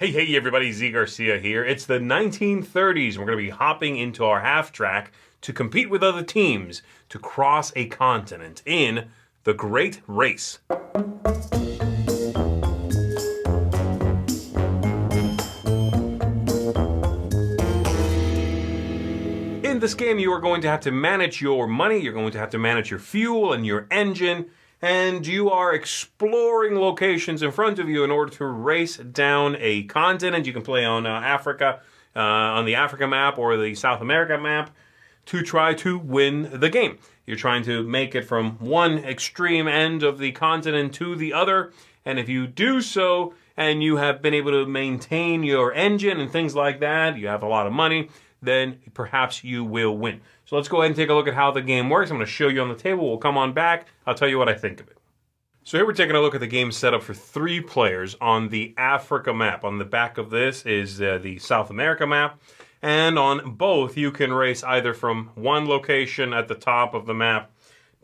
Hey everybody, Z Garcia here. It's the 1930s. We're going to be hopping into our half track to compete with other teams to cross a continent in the Great Race. In this game, you are going to have to manage your money, you're going to have to manage your fuel and your engine, and you are exploring locations in front of you in order to race down a continent. You can play on Africa, on the Africa map or the South America map to try to win the game. You're trying to make it from one extreme end of the continent to the other, and if you do so and you have been able to maintain your engine and things like that, you have a lot of money, then perhaps you will win. So let's go ahead and take a look at how the game works. I'm going to show you on the table. We'll come on back. I'll tell you what I think of it. So here we're taking a look at the game setup for 3 players on the Africa map. On the back of this is the South America map. And on both, you can race either from one location at the top of the map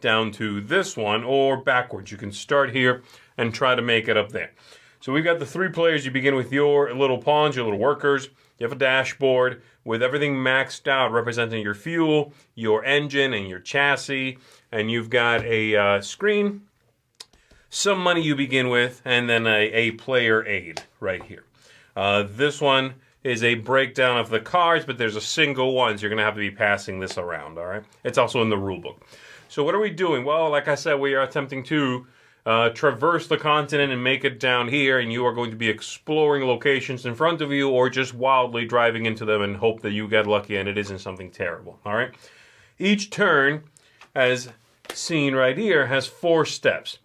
down to this one or backwards. You can start here and try to make it up there. So we've got the 3 players. You begin with your little pawns, your little workers. You have a dashboard with everything maxed out, representing your fuel, your engine, and your chassis. And you've got a screen, some money you begin with, and then a player aid right here. This one is a breakdown of the cards, but there's a single one, so you're going to have to be passing this around, all right? It's also in the rule book. So what are we doing? Well, like I said, we are attempting to traverse the continent and make it down here, and you are going to be exploring locations in front of you or just wildly driving into them and hope that you get lucky and it isn't something terrible, all right? Each turn, as seen right here, has 4 steps.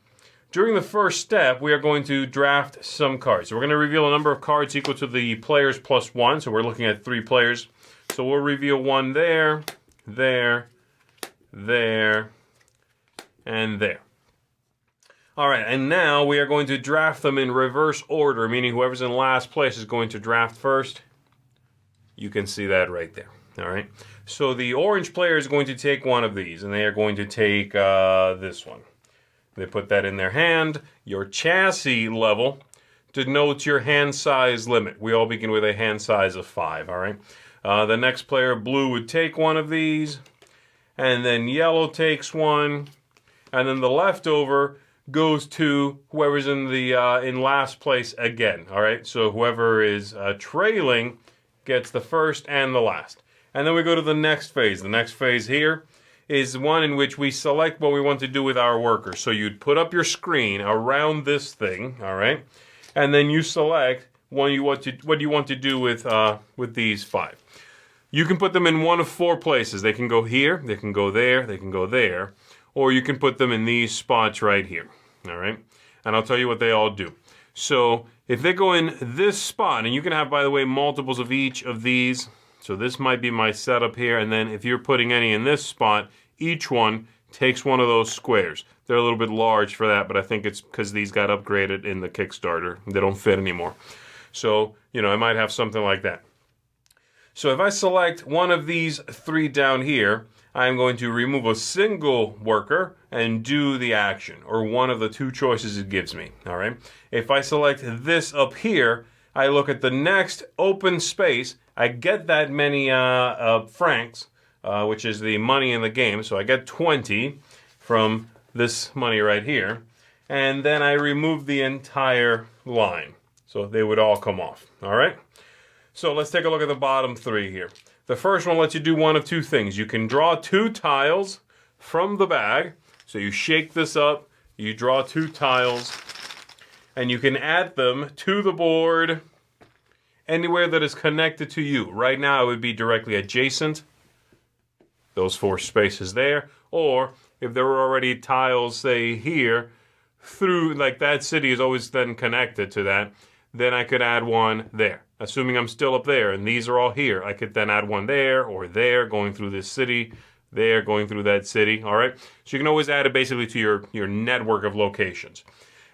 During the first step, we are going to draft some cards. So we're going to reveal a number of cards equal to the players plus 1, so we're looking at 3 players. So we'll reveal 1 there, there, there, and there. All right, and now we are going to draft them in reverse order, meaning whoever's in last place is going to draft first. You can see that right there, all right? So the orange player is going to take one of these, and they are going to take this one. They put that in their hand. Your chassis level denotes your hand size limit. We all begin with a hand size of 5, all right? The next player, blue, would take one of these, and then yellow takes one, and then the leftover goes to whoever's in the in last place again, all right? So whoever is trailing gets the first and the last. And then we go to the next phase. The next phase here is one in which we select what we want to do with our workers. So you'd put up your screen around this thing, all right? And then you select what you want to do with these 5. You can put them in one of 4 places. They can go here, they can go there, they can go there, or you can put them in these spots right here, all right? And I'll tell you what they all do. So if they go in this spot, and you can have, by the way, multiples of each of these. So this might be my setup here, and then if you're putting any in this spot, each one takes one of those squares. They're a little bit large for that, but I think it's because these got upgraded in the Kickstarter. They don't fit anymore. So, you know, I might have something like that. So if I select one of these 3 down here, I'm going to remove a single worker and do the action, or one of the 2 choices it gives me, all right? If I select this up here, I look at the next open space, I get that many francs, which is the money in the game, so I get 20 from this money right here, and then I remove the entire line, so they would all come off, all right? So let's take a look at the bottom 3 here. The first one lets you do one of 2 things. You can draw 2 tiles from the bag. So you shake this up, you draw 2 tiles, and you can add them to the board anywhere that is connected to you. Right now it would be directly adjacent, those 4 spaces there. Or if there were already tiles, say here, through, like that city is always then connected to that, then I could add one there. Assuming I'm still up there and these are all here, I could then add one there or there, going through this city, there, going through that city, all right? So you can always add it basically to your network of locations.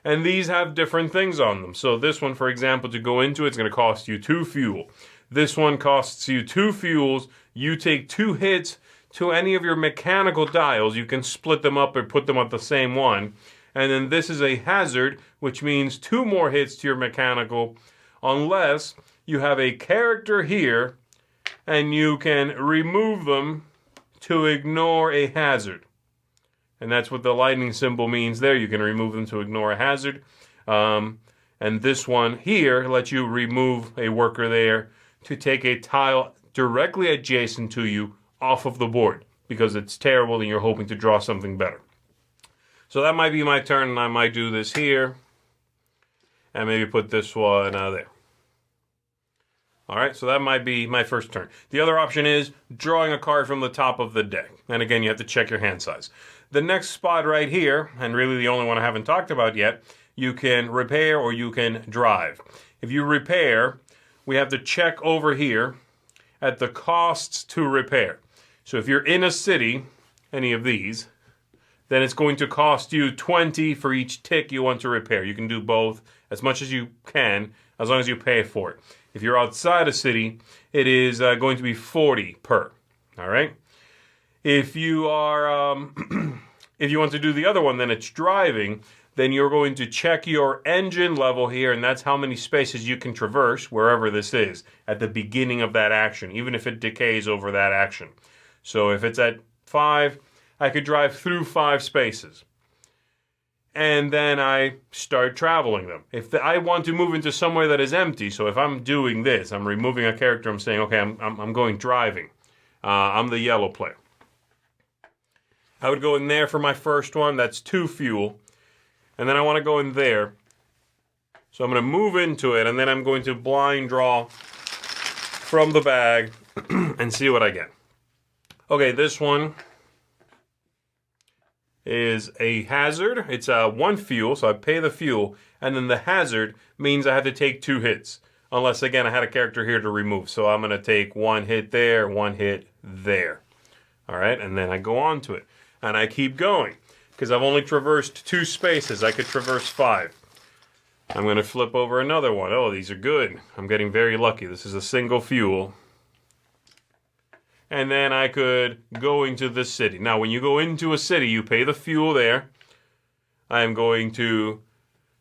And these have different things on them. So this one, for example, to go into, it's going to cost you 2 fuel. This one costs you 2 fuels. You take 2 hits to any of your mechanical dials. You can split them up or put them on the same one. And then this is a hazard, which means 2 more hits to your mechanical unless you have a character here and you can remove them to ignore a hazard. And that's what the lightning symbol means there. You can remove them to ignore a hazard. And this one here lets you remove a worker there to take a tile directly adjacent to you off of the board because it's terrible and you're hoping to draw something better. So that might be my turn, and I might do this here. And maybe put this one there. All right, so that might be my first turn. The other option is drawing a card from the top of the deck. And again, you have to check your hand size. The next spot right here, and really the only one I haven't talked about yet, you can repair or you can drive. If you repair, we have to check over here at the costs to repair. So if you're in a city, any of these, then it's going to cost you 20 for each tick you want to repair. You can do both as much as you can, as long as you pay for it. If you're outside a city, it is going to be 40 per. All right. If you are, if you want to do the other one, then it's driving. Then you're going to check your engine level here, and that's how many spaces you can traverse wherever this is at the beginning of that action, even if it decays over that action. So if it's at 5, I could drive through 5 spaces. And then I start traveling them. If I want to move into somewhere that is empty, so if I'm doing this, I'm removing a character, I'm saying, okay, I'm going driving. I'm the yellow player. I would go in there for my first one. That's 2 fuel. And then I want to go in there. So I'm going to move into it, and then I'm going to blind draw from the bag and see what I get. Okay, this one is a hazard. It's 1 fuel, so I pay the fuel, and then the hazard means I have to take 2 hits. Unless, again, I had a character here to remove. So I'm going to take 1 hit there, 1 hit there. All right, and then I go on to it. And I keep going, because I've only traversed 2 spaces. I could traverse 5. I'm going to flip over another one. Oh, these are good. I'm getting very lucky. This is a single fuel. And then I could go into the city. Now, when you go into a city, you pay the fuel there. I'm going to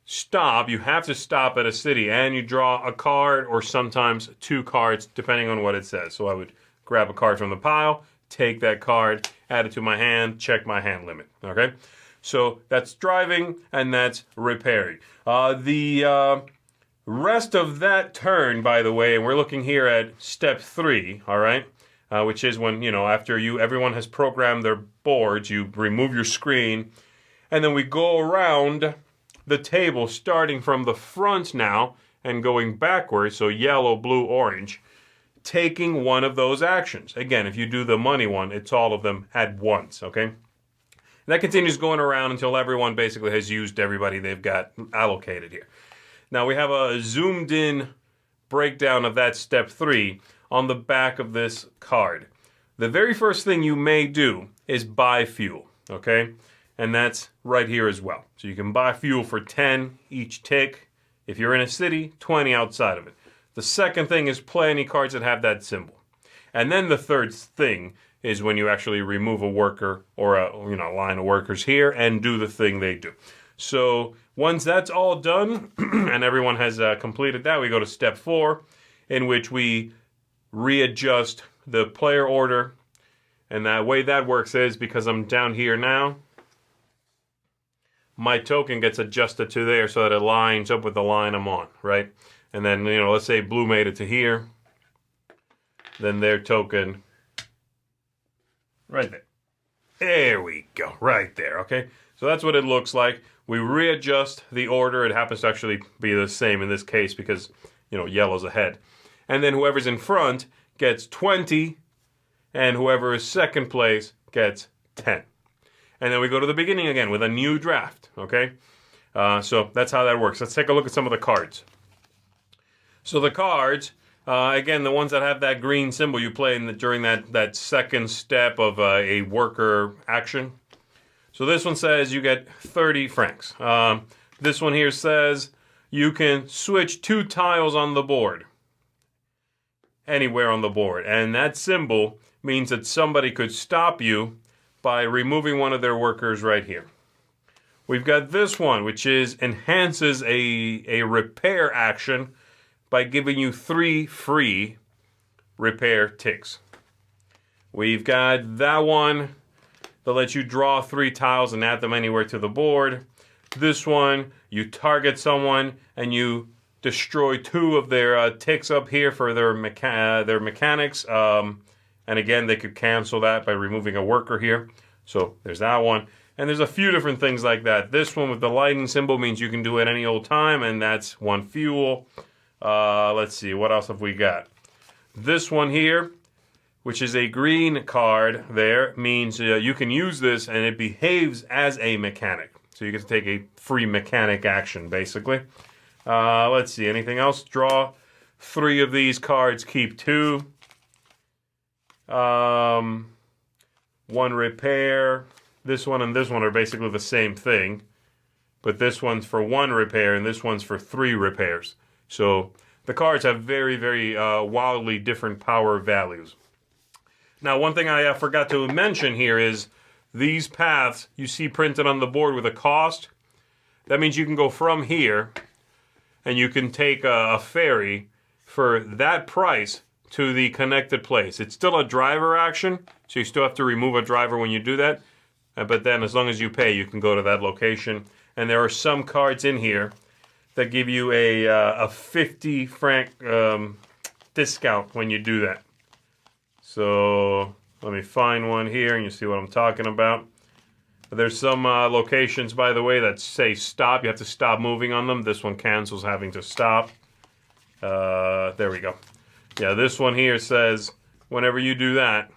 stop. You have to stop at a city, and you draw a card or sometimes 2 cards, depending on what it says. So I would grab a card from the pile, take that card, add it to my hand, check my hand limit. Okay? So that's driving, and that's repairing. The rest of that turn, by the way, and we're looking here at step 3, all right? Which is when, after everyone has programmed their boards, you remove your screen, and then we go around the table starting from the front now and going backwards, so yellow, blue, orange, taking one of those actions. Again, if you do the money one, it's all of them at once, okay? And that continues going around until everyone basically has used everybody they've got allocated here. Now we have a zoomed in breakdown of that step 3 on the back of this card. The very first thing you may do is buy fuel, okay? And that's right here as well. So you can buy fuel for 10 each tick. If you're in a city, 20 outside of it. The second thing is play any cards that have that symbol. And then the third thing is when you actually remove a worker or a line of workers here and do the thing they do. So once that's all done and everyone has completed that, we go to step 4, in which we readjust the player order. And that way that works is because I'm down here now, my token gets adjusted to there so that it lines up with the line I'm on, right? And then, let's say blue made it to here. Then their token, right there. There we go, right there, okay? So that's what it looks like. We readjust the order. It happens to actually be the same in this case because, yellow's ahead. And then whoever's in front gets 20, and whoever is second place gets 10. And then we go to the beginning again with a new draft, okay? So that's how that works. Let's take a look at some of the cards. So the cards, again, the ones that have that green symbol you play during that second step of a worker action. So this one says you get 30 francs. This one here says you can switch 2 tiles on the board. Anywhere on the board. And that symbol means that somebody could stop you by removing one of their workers right here. We've got this one, which enhances a repair action by giving you 3 free repair ticks. We've got that one that lets you draw 3 tiles and add them anywhere to the board. This one, you target someone and you destroy 2 of their ticks up here for their mechanics. And again, they could cancel that by removing a worker here. So there's that one. And there's a few different things like that. This one with the lightning symbol means you can do it any old time, and that's 1 fuel. Let's see, what else have we got? This one here, which is a green card there, means you can use this and it behaves as a mechanic. So you get to take a free mechanic action, basically. Let's see, anything else? Draw 3 of these cards, keep 2. 1 repair. This one and this one are basically the same thing. But this one's for 1 repair and this one's for 3 repairs. So the cards have very, very wildly different power values. Now, one thing I forgot to mention here is these paths you see printed on the board with a cost. That means you can go from here and you can take a ferry for that price to the connected place. It's still a driver action, so you still have to remove a driver when you do that. But then as long as you pay, you can go to that location. And there are some cards in here that give you a 50 franc discount when you do that. So let me find one here and you see what I'm talking about. There's some locations, by the way, that say stop. You have to stop moving on them. This one cancels having to stop. There we go. Yeah, this one here says whenever you do that,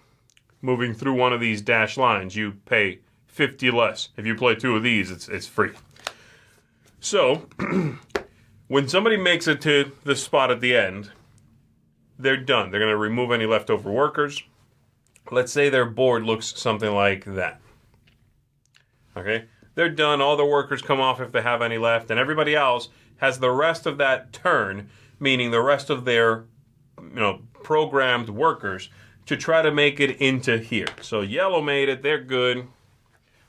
moving through one of these dashed lines, you pay 50 less. If you play 2 of these, it's free. So, when somebody makes it to the spot at the end, they're done. They're going to remove any leftover workers. Let's say their board looks something like that. Okay? They're done. All the workers come off if they have any left, and everybody else has the rest of that turn, meaning the rest of their programmed workers, to try to make it into here. So yellow made it. They're good.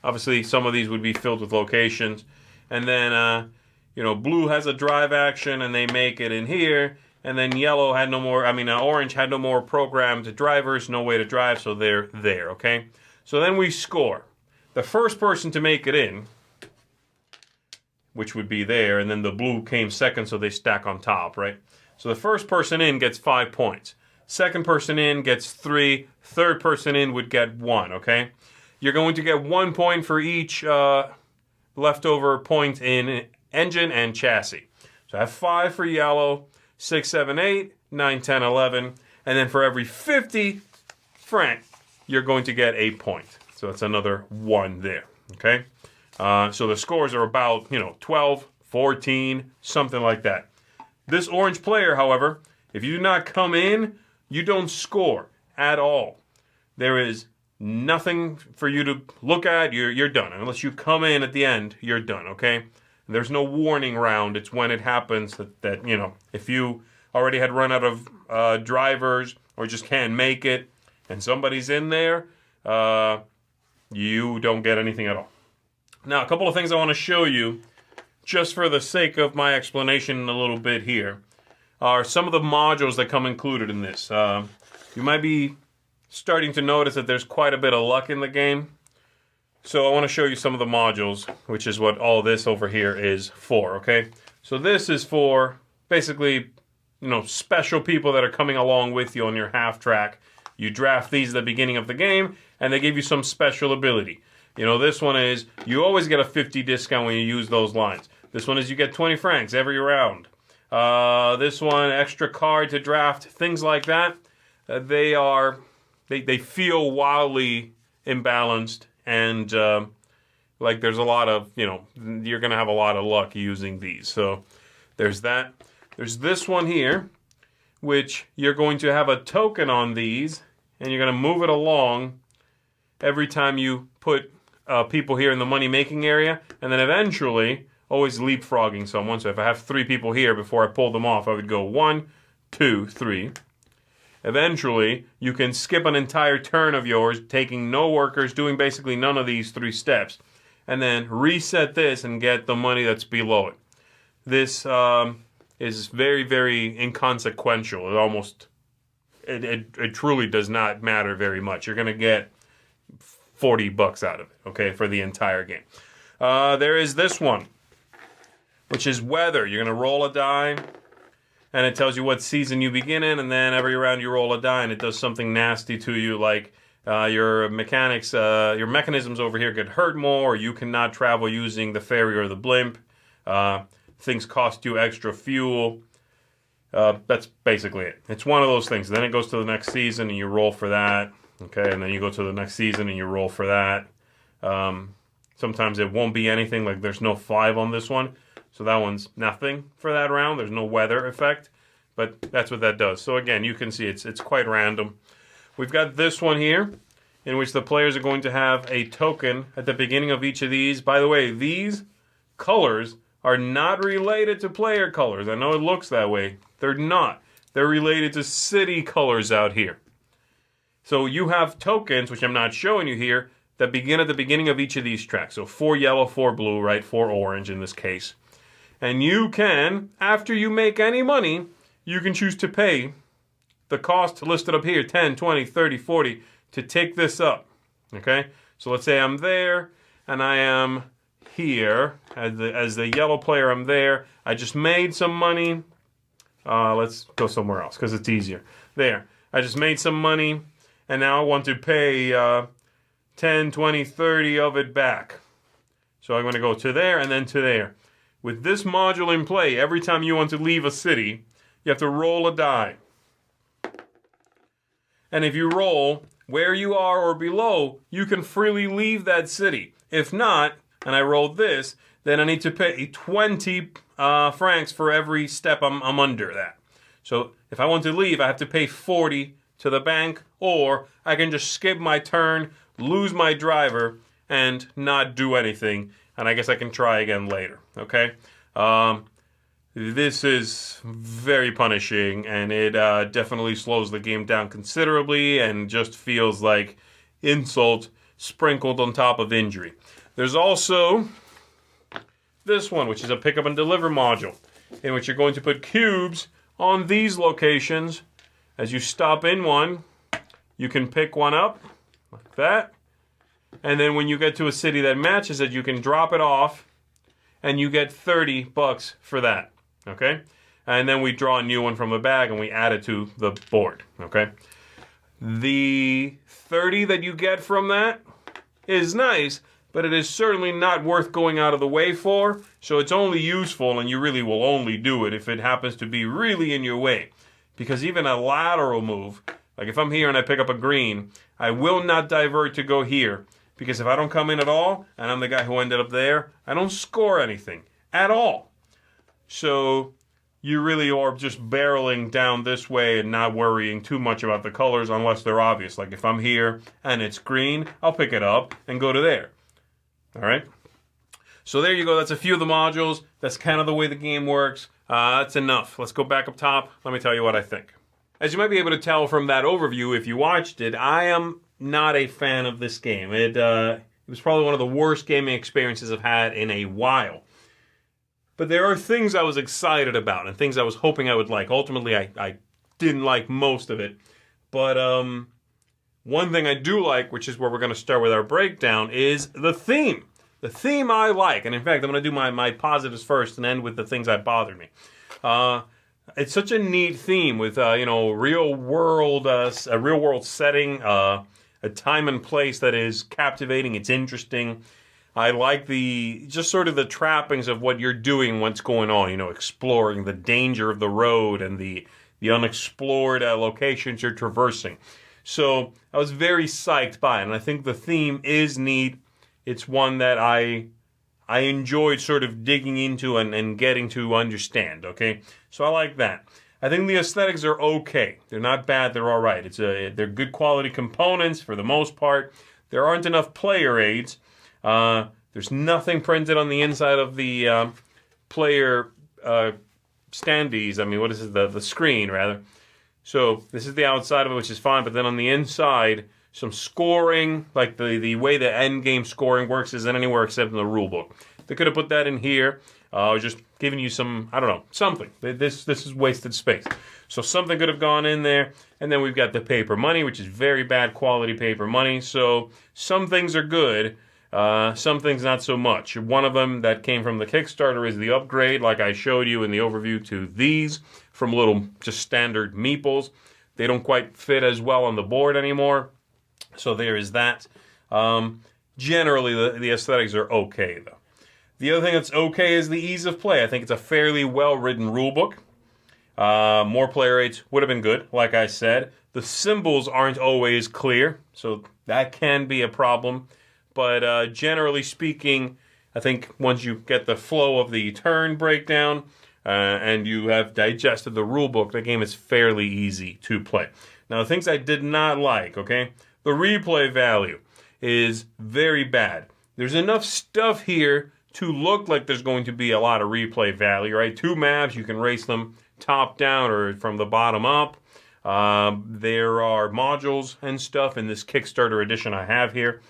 Obviously, some of these would be filled with locations. And then, blue has a drive action, and they make it in here. And then yellow had no more, orange had no more programmed drivers, no way to drive, so they're there, okay? So then we score. The first person to make it in, which would be there, and then the blue came second, so they stack on top, right? So the first person in gets 5 points. Second person in gets 3. Third person in would get 1, okay? You're going to get 1 point for each leftover point in engine and chassis. So I have 5 for yellow, 6, 7, 8, 9, 10, 11. And then for every 50 franc, you're going to get a point. So that's another 1 there, okay? So the scores are about, 12, 14, something like that. This orange player, however, if you do not come in, you don't score at all. There is nothing for you to look at. You're done. Unless you come in at the end, you're done, okay? There's no warning round. It's when it happens that if you already had run out of drivers or just can't make it and somebody's in there, you don't get anything at all. Now, a couple of things I want to show you, just for the sake of my explanation a little bit here, are some of the modules that come included in this. You might be starting to notice that there's quite a bit of luck in the game. So I want to show you some of the modules, which is what all this over here is for, okay? So this is for basically, special people that are coming along with you on your half track. You draft these at the beginning of the game, and they give you some special ability. This one is, you always get a 50 discount when you use those lines. This one is you get 20 francs every round. This one, extra card to draft, things like that. They feel wildly imbalanced, and there's a lot of, you're going to have a lot of luck using these. So there's that. There's this one here, which you're going to have a token on these, and you're going to move it along every time you put people here in the money-making area, and then eventually always leapfrogging someone. So if I have 3 people here, before I pull them off, I would go 1, 2, 3. Eventually, you can skip an entire turn of yours, taking no workers, doing basically none of these 3 steps, and then reset this and get the money that's below it. This is very, very inconsequential. It truly does not matter very much. You're going to get $40 out of it, okay, for the entire game. There is this one, which is weather. You're going to roll a die, and it tells you what season you begin in, and then every round you roll a die, and it does something nasty to you, like your mechanisms over here get hurt more, or you cannot travel using the ferry or the blimp. Things cost you extra fuel. That's basically it. It's one of those things. Then it goes to the next season, and you roll for that. Okay, and then you go to the next season, and you roll for that. Sometimes it won't be anything, like there's no 5 on this one. So that one's nothing for that round. There's no weather effect. But that's what that does. So again, you can see it's quite random. We've got this one here, in which the players are going to have a token at the beginning of each of these. By the way, these colors are not related to player colors. I know it looks that way. They're not. They're related to city colors out here. So you have tokens, which I'm not showing you here, that begin at the beginning of each of these tracks. So 4 yellow, 4 blue, right? 4 orange in this case. And you can, after you make any money, you can choose to pay the cost listed up here, 10, 20, 30, 40, to take this up. Okay? So let's say I'm there, and I am here. As the yellow player, I'm there. I just made some money. Let's go somewhere else, because it's easier. There. I just made some money, and now I want to pay 10, 20, 30 of it back. So I'm going to go to there and then to there. With this module in play, every time you want to leave a city, you have to roll a die. And if you roll where you are or below, you can freely leave that city. If not, and I rolled this, then I need to pay 20 francs for every step I'm under that. So if I want to leave, I have to pay 40 to the bank, or I can just skip my turn, lose my driver, and not do anything, and I guess I can try again later, okay? This is very punishing, and it definitely slows the game down considerably and just feels like insult sprinkled on top of injury. There's also this one, which is a pick up and deliver module, in which you're going to put cubes on these locations. As you stop in one, you can pick one up, like that. And then when you get to a city that matches it, you can drop it off, and you get $30 for that, okay? And then we draw a new one from the bag, and we add it to the board, okay? The 30 that you get from that is nice, but it is certainly not worth going out of the way for, so it's only useful, and you really will only do it if it happens to be really in your way. Because even a lateral move, like if I'm here and I pick up a green, I will not divert to go here. Because if I don't come in at all, and I'm the guy who ended up there, I don't score anything at all. So you really are just barreling down this way and not worrying too much about the colors unless they're obvious. Like if I'm here and it's green, I'll pick it up and go to there. All right? So there you go. That's a few of the modules. That's kind of the way the game works. That's enough. Let's go back up top. Let me tell you what I think. As you might be able to tell from that overview if you watched it, I am not a fan of this game. It was probably one of the worst gaming experiences I've had in a while. But there are things I was excited about and things I was hoping I would like. Ultimately, I didn't like most of it. But one thing I do like, which is where we're going to start with our breakdown, is the theme. The theme I like. And in fact, I'm going to do my positives first and end with the things that bothered me. It's such a neat theme with a real world setting, a time and place that is captivating. It's interesting. I like just sort of the trappings of what you're doing, what's going on. Exploring the danger of the road and the unexplored locations you're traversing. So I was very psyched by it, and I think the theme is neat. It's one that I enjoyed sort of digging into and getting to understand, okay? So I like that. I think the aesthetics are okay. They're not bad, they're all right. They're good quality components for the most part. There aren't enough player aids. There's nothing printed on the inside of the player standees. I mean, what is it? The screen, rather. So this is the outside of it, which is fine, but then on the inside, some scoring, like the way the end game scoring works isn't anywhere except in the rule book. They could have put that in here. Just giving you some, I don't know, something. This is wasted space. So something could have gone in there. And then we've got the paper money, which is very bad quality paper money. So some things are good. Some things not so much. One of them that came from the Kickstarter is the upgrade, like I showed you in the overview, to these from little just standard meeples. They don't quite fit as well on the board anymore. So there is that. Generally, the aesthetics are okay, though. The other thing that's okay is the ease of play. I think it's a fairly well-written rulebook. More player rates would have been good, like I said. The symbols aren't always clear, so that can be a problem. But generally speaking, I think once you get the flow of the turn breakdown and you have digested the rulebook, the game is fairly easy to play. Now, the things I did not like, okay? The replay value is very bad. There's enough stuff here to look like there's going to be a lot of replay value, right? 2 maps, you can race them top down or from the bottom up. There are modules and stuff in this Kickstarter edition I have here.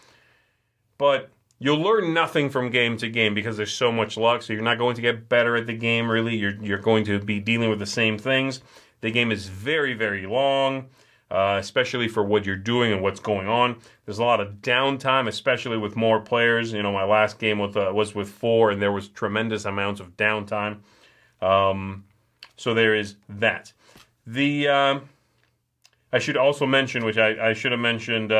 But you'll learn nothing from game to game because there's so much luck, so you're not going to get better at the game, really. You're going to be dealing with the same things. The game is very, very long, especially for what you're doing and what's going on. There's a lot of downtime, especially with more players. You know, my last game was with 4, and there was tremendous amounts of downtime. So there is that. I should also mention, which I should have mentioned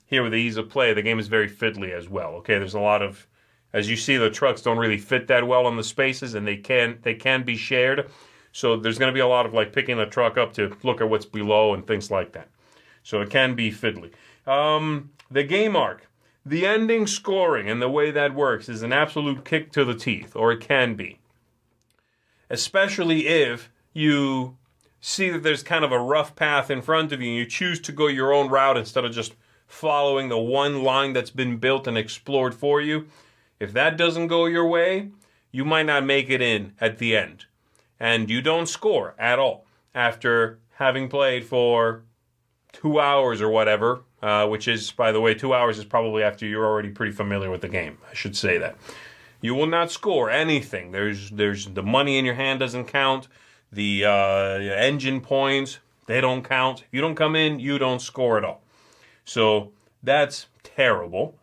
here with the ease of play, the game is very fiddly as well. Okay, there's a lot of, as you see, the trucks don't really fit that well in the spaces, and they can be shared. So there's going to be a lot of like picking the truck up to look at what's below and things like that. So it can be fiddly. The game arc, the ending scoring, and the way that works is an absolute kick to the teeth, or it can be. Especially if you see that there's kind of a rough path in front of you and you choose to go your own route instead of just following the one line that's been built and explored for you. If that doesn't go your way, you might not make it in at the end. And you don't score at all after having played for 2 hours or whatever, which is, by the way, 2 hours is probably after you're already pretty familiar with the game. I should say that. You will not score anything. There's the money in your hand doesn't count. The engine points, they don't count. If you don't come in, you don't score at all. So that's terrible.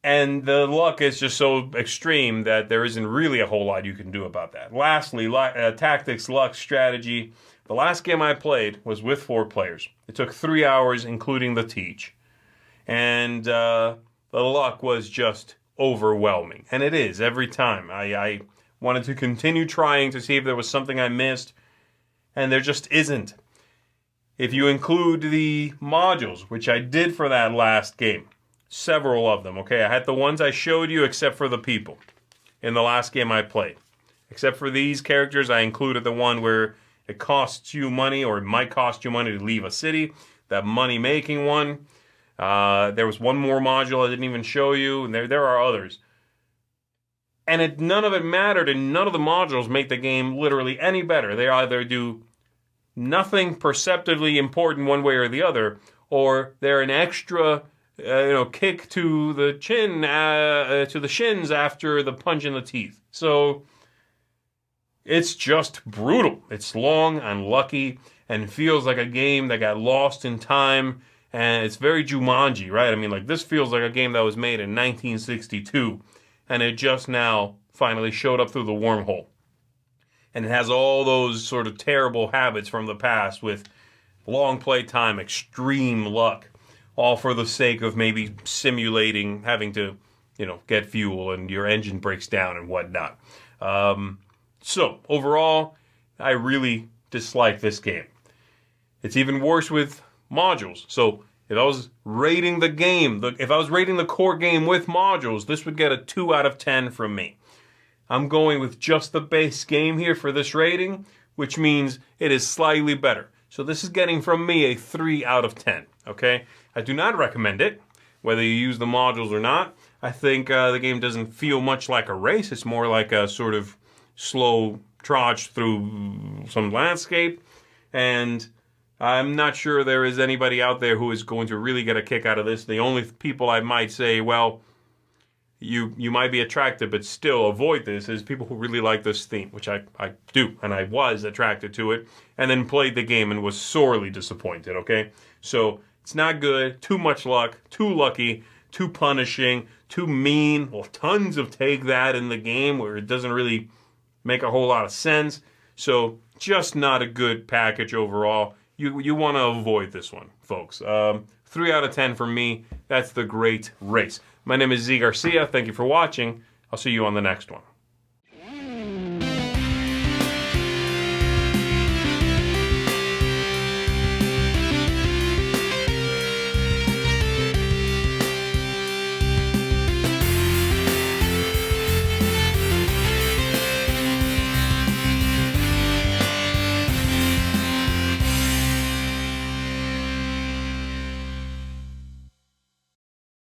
And the luck is just so extreme that there isn't really a whole lot you can do about that. Lastly, tactics, luck, strategy. The last game I played was with 4 players. It took 3 hours, including the teach. And the luck was just overwhelming. And it is every time. I wanted to continue trying to see if there was something I missed, and there just isn't. If you include the modules, which I did for that last game, several of them, okay? I had the ones I showed you except for the people in the last game I played. Except for these characters, I included the one where it costs you money, or it might cost you money to leave a city, that money-making one. There was one more module I didn't even show you, and there are others. And none of it mattered, and none of the modules make the game literally any better. They either do nothing perceptively important one way or the other, or they're an extra, kick to the chin, to the shins after the punch in the teeth. So it's just brutal. It's long, unlucky, and feels like a game that got lost in time. And it's very Jumanji, right? I mean, like, this feels like a game that was made in 1962. And it just now finally showed up through the wormhole. And it has all those sort of terrible habits from the past with long play time, extreme luck, all for the sake of maybe simulating having to, get fuel and your engine breaks down and whatnot. So, overall, I really dislike this game. It's even worse with modules. So, if I was rating the game, if I was rating the core game with modules, this would get a 2 out of 10 from me. I'm going with just the base game here for this rating, which means it is slightly better. So this is getting from me a 3 out of 10, okay? I do not recommend it, whether you use the modules or not. I think the game doesn't feel much like a race. It's more like a sort of slow trudge through some landscape, and I'm not sure there is anybody out there who is going to really get a kick out of this. The only people I might say, well, you might be attracted, but still avoid this, is people who really like this theme, which I do, and I was attracted to it, and then played the game and was sorely disappointed, okay? So it's not good, too much luck, too lucky, too punishing, too mean, well, tons of take that in the game where it doesn't really make a whole lot of sense. So just not a good package overall. You want to avoid this one, folks. 3 out of 10 for me. That's The Great Race. My name is Z Garcia. Thank you for watching. I'll see you on the next one.